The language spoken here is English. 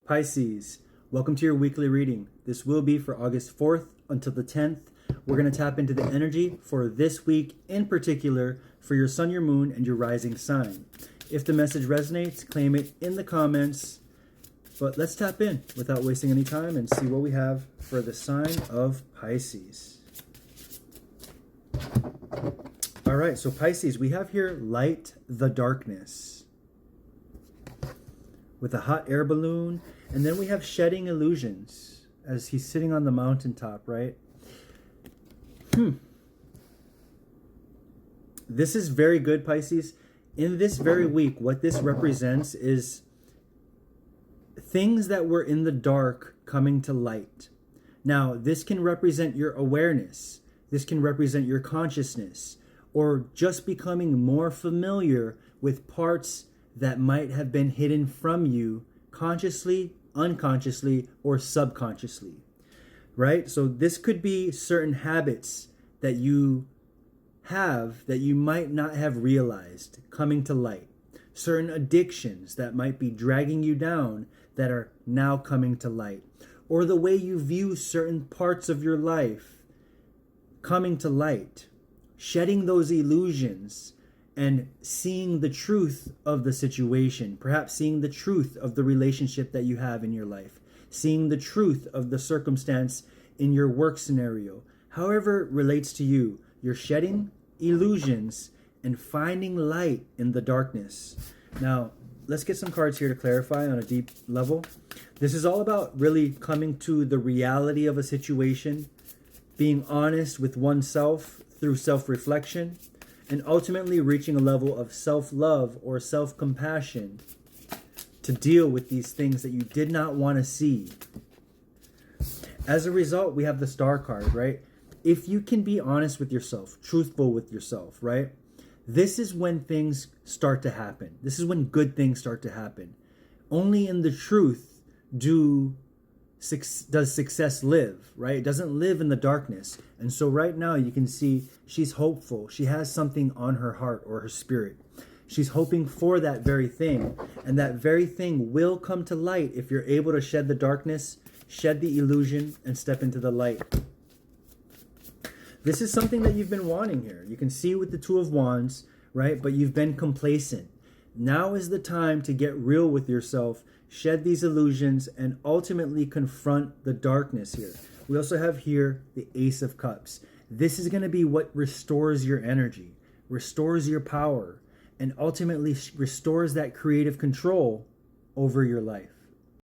Pisces, welcome to your weekly reading. This will be for August 4th until the 10th. We're going to tap into the energy for this week, in particular for your sun, your moon, and your rising sign. If the message resonates, claim it in the comments. But let's tap in without wasting any time and see what we have for the sign of Pisces. All right, so Pisces, we have here light the darkness with a hot air balloon. And then we have shedding illusions as he's sitting on the mountaintop, right? This is very good, Pisces. In this very week, what this represents is things that were in the dark coming to light. Now, this can represent your awareness. This can represent your consciousness, or just becoming more familiar with parts that might have been hidden from you consciously, unconsciously, or subconsciously, right? So this could be certain habits that you have that you might not have realized coming to light, certain addictions that might be dragging you down that are now coming to light, or the way you view certain parts of your life coming to light, shedding those illusions and seeing the truth of the situation, perhaps seeing the truth of the relationship that you have in your life, seeing the truth of the circumstance in your work scenario. However it relates to you, you're shedding illusions and finding light in the darkness. Now, let's get some cards here to clarify on a deep level. This is all about really coming to the reality of a situation, being honest with oneself through self-reflection, and ultimately reaching a level of self-love or self-compassion to deal with these things that you did not want to see. As a result, we have the Star card, right? If you can be honest with yourself, truthful with yourself, right? This is when things start to happen. This is when good things start to happen. Only in the truth does success live, right? It doesn't live in the darkness. And so right now you can see she's hopeful. She has something on her heart or her spirit. She's hoping for that very thing. And that very thing will come to light if you're able to shed the darkness, shed the illusion, and step into the light. This is something that you've been wanting here. You can see with the Two of Wands, right? But you've been complacent. Now is the time to get real with yourself, shed these illusions, and ultimately confront the darkness here. We also have here the Ace of Cups. This is going to be what restores your energy, restores your power, and ultimately restores that creative control over your life.